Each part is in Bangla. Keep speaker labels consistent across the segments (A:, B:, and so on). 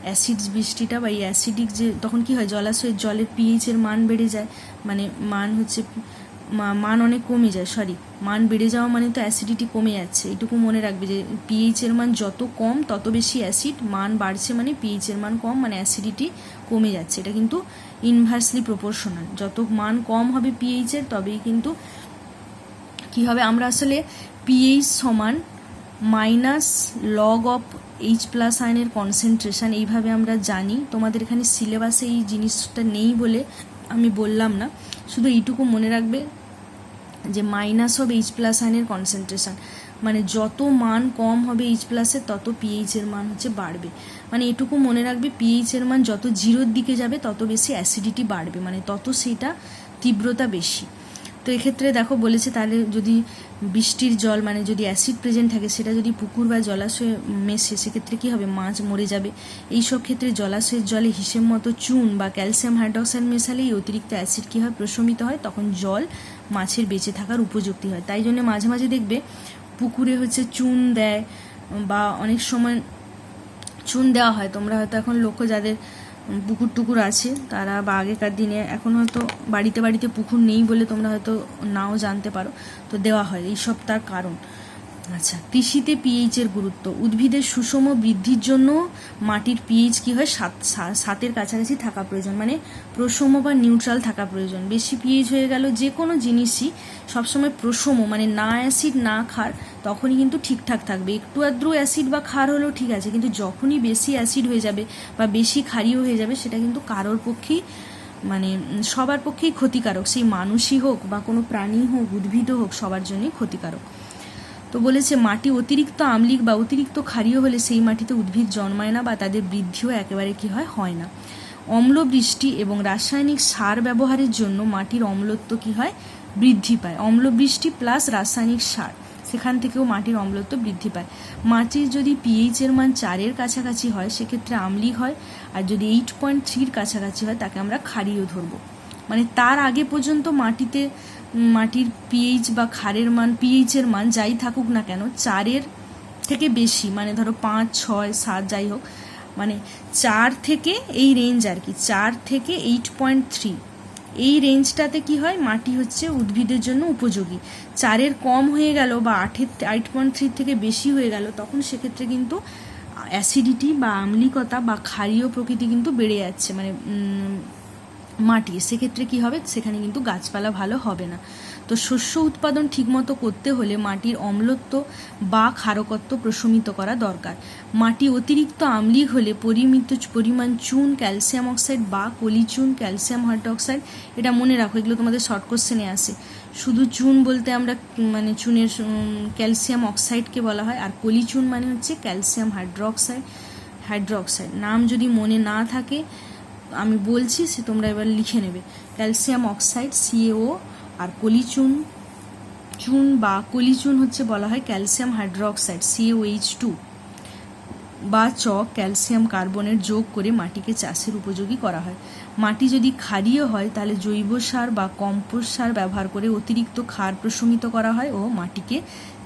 A: অ্যাসিড বৃষ্টিটা বা এই অ্যাসিডিক যে তখন কি হয়, জলাশয়ের জলের পিএইচের মান বেড়ে যায়, মানে মান অনেক কমে যায়, মান বেড়ে যাওয়া মানে তো অ্যাসিডিটি কমে যাচ্ছে। এইটুকু মনে রাখবে যে পিএইচের মান যত কম তত বেশি অ্যাসিড, মান বাড়ছে মানে পিএইচের মান কম মানে অ্যাসিডিটি কমে যাচ্ছে। এটা কিন্তু ইনভার্সলি প্রপোর্শনাল, যত মান কম হবে পিএইচের তবেই কিন্তু কী হবে, আমরা আসলে পিএইচ সমান minus log of H plus আয়নের কনসেন্ট্রেশন এইভাবে আমরা জানি। তোমাদের এখানে সিলেবাসে এই জিনিসটা নেই বলে আমি বললাম না, শুধু এইটুকু মনে রাখবে যে মাইনাস অফ এইচ প্লাস আয়নের কনসেন্ট্রেশন মানে যত মান কম হবে এইচ প্লাসের তত পিএইচের মান হচ্ছে বাড়বে। মানে এটুকু মনে রাখবে পিএইচের মান যত জিরোর দিকে যাবে তত বেশি অ্যাসিডিটি বাড়বে, মানে তত সেটা তীব্রতা বেশি। তো এক্ষেত্রে দেখো বলেছে তাহলে যদি বৃষ্টির জল মানে যদি অ্যাসিড প্রেজেন্ট থাকে সেটা যদি পুকুর বা জলাশয়ে মেশে সেক্ষেত্রে কী হবে, মাছ মরে যাবে। এই সব ক্ষেত্রে জলাশয়ের জলে হিসেব মতো চুন বা ক্যালসিয়াম হাইড্রক্সাইড মেশালে এই অতিরিক্ত অ্যাসিড কী হয়, প্রশমিত হয়, তখন জল মাছের বেঁচে থাকার উপযুক্ত হয়। তাই জন্য মাঝে মাঝে দেখবে পুকুরে হচ্ছে চুন দেয় বা অনেক সময় চুন দেওয়া হয়। তোমরা হয়তো এখন লক্ষ্য যাদের পুকুর টুকুর আছে তারা বা আগেকার দিনে, এখন হয়তো বাড়িতে বাড়িতে পুকুর নেই বলে তোমরা হয়তো নাও জানতে পারো, তো দেওয়া হয় এইসব তার কারণ। আচ্ছা, কৃষিতে পিএইচের গুরুত্ব। উদ্ভিদের সুষম বৃদ্ধির জন্য মাটির পিএইচ কী হয়, 7-এর কাছাকাছি থাকা প্রয়োজন, মানে প্রসম বা নিউট্রাল থাকা প্রয়োজন। বেশি পিএইচ হয়ে গেল যে কোনো জিনিসই সবসময় প্রসম মানে না অ্যাসিড না ক্ষার তখনই কিন্তু ঠিকঠাক থাকবে। একটু আদ্রু অ্যাসিড বা ক্ষার হলেও ঠিক আছে, কিন্তু যখনই বেশি অ্যাসিড হয়ে যাবে বা বেশি ক্ষারীয় হয়ে যাবে সেটা কিন্তু কারোর পক্ষেই মানে সবার পক্ষেই ক্ষতিকারক, সেই মানুষই হোক বা কোনো প্রাণী হোক উদ্ভিদও হোক সবার জন্যই ক্ষতিকারক। তো বলেছে মাটি অতিরিক্ত আম্লিক বা অতিরিক্ত ক্ষারীয় হলে সেই মাটিতে উদ্ভিদ জন্মায় না বা তাদের বৃদ্ধিও একেবারে কি হয় না। অম্ল বৃষ্টি এবং রাসায়নিক সার ব্যবহারের জন্য মাটির অম্লত্ব কি হয়, বৃদ্ধি পায়। অম্ল বৃষ্টি প্লাস রাসায়নিক সার, সেখান থেকেও মাটির অম্লত্ব বৃদ্ধি পায়। মাটির যদি পিএইচের মান 4-এর কাছাকাছি হয় সেক্ষেত্রে আম্লিক হয়, আর যদি 8.3-র কাছাকাছি হয় তাকে আমরা ক্ষারীয় ধরবো। মানে তার আগে পর্যন্ত মাটির পিএইচ বা ক্ষারের মান, পিএইচের মান যাই থাকুক না কেন 4-এর থেকে বেশি, মানে ধরো 5, 6, 7 যাই হোক, মানে 4 থেকে এই রেঞ্জ আর কি, 4 থেকে 8.3 এই রেঞ্জটাতে কি হয়, মাটি হচ্ছে উদ্ভিদের জন্য উপযোগী। 4-এর কম হয়ে গেল বা 8.3 থেকে বেশি হয়ে গেল তখন সেক্ষেত্রে কিন্তু অ্যাসিডিটি বা আম্লিকতা বা ক্ষারীয় প্রকৃতি কিন্তু বেড়ে যাচ্ছে মানে মাটি, সেক্ষেত্রে কি হবে, সেখানে কিন্তু গাছপালা ভালো হবে না। তো শস্য উৎপাদন ঠিকমতো করতে হলে মাটির অম্লত্ব বা ক্ষারকত্ব প্রশমিত করা দরকার। মাটি অতিরিক্ত আম্লিক হলে পরিমিত পরিমাণ চুন, ক্যালসিয়াম অক্সাইড বা কলিচুন, ক্যালসিয়াম হাইড্রক্সাইড, এটা মনে রাখো, এগুলো তোমাদের শর্ট কোশ্চেনে আসে। শুধু চুন বলতে আমরা মানে চুনের ক্যালসিয়াম অক্সাইডকে বলা হয়, আর কলিচুন মানে হচ্ছে ক্যালসিয়াম হাইড্রক্সাইড। নাম যদি মনে না থাকে আমি বলছি, সে তোমরা এবার লিখে নেবে। ক্যালসিয়াম অক্সাইড CaO, আর চুন বা কলিচুন হচ্ছে বলা হয় ক্যালসিয়াম হাইড্রক্সাইড CaOH2 বা ক্যালসিয়াম কার্বনের যোগ করে মাটিকে চাষের উপযোগী করা হয়। মাটি যদি ক্ষারীয় হয় তাহলে জৈব সার বা কম্পোস্ট সার ব্যবহার করে অতিরিক্ত ক্ষার প্রশমিত করা হয় ও মাটিকে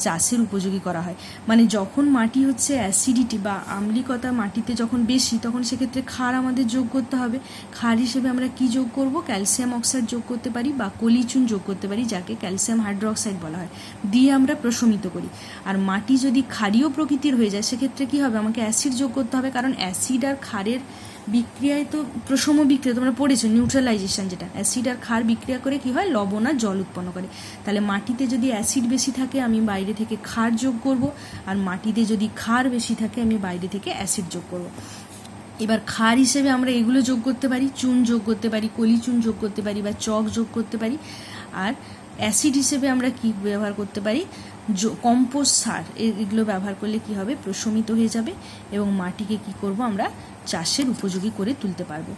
A: চাষের উপযোগী করা হয়। মানে যখন মাটি হচ্ছে অ্যাসিডিটি বা আম্লিকতা মাটিতে যখন বেশি তখন সেক্ষেত্রে ক্ষার আমাদের যোগ করতে হবে। ক্ষার হিসেবে আমরা কি যোগ করব, ক্যালসিয়াম অক্সাইড যোগ করতে পারি বা কলিচুন যোগ করতে পারি, যাকে ক্যালসিয়াম হাইড্রক্সাইড বলা হয়, দিয়ে আমরা প্রশমিত করি। আর মাটি যদি ক্ষারীয় প্রকৃতির হয়ে যায় সেক্ষেত্রে কি হবে, আমাকে অ্যাসিড যোগ করতে হবে, কারণ অ্যাসিড আর ক্ষারের বিক্রিয়ায় তো প্রশম বিক্রিয়া তোমরা পড়েছো, নিউট্রালাইজেশন, যেটা অ্যাসিড আর ক্ষার বিক্রিয়া করে কি হয়, লবণ আর জল উৎপন্ন করে। তাহলে মাটিতে যদি অ্যাসিড বেশি থাকে আমি বাইরে থেকে ক্ষার যোগ করব, আর মাটিতে যদি ক্ষার বেশি থাকে আমি বাইরে থেকে অ্যাসিড যোগ করব। এবার ক্ষার হিসেবে আমরা এগুলো যোগ করতে পারি, চুন যোগ করতে পারি, কলিচুন যোগ করতে পারি বা চক যোগ করতে পারি। আর অ্যাসিড হিসেবে আমরা কি ব্যবহার করতে পারি, কম্পোস্ট সার, এগুলো ব্যবহার করলে কি হবে, প্রশমিত হয়ে যাবে এবং মাটিকে কি করব, আমরা চাষের উপযোগী করে তুলতে পারবো।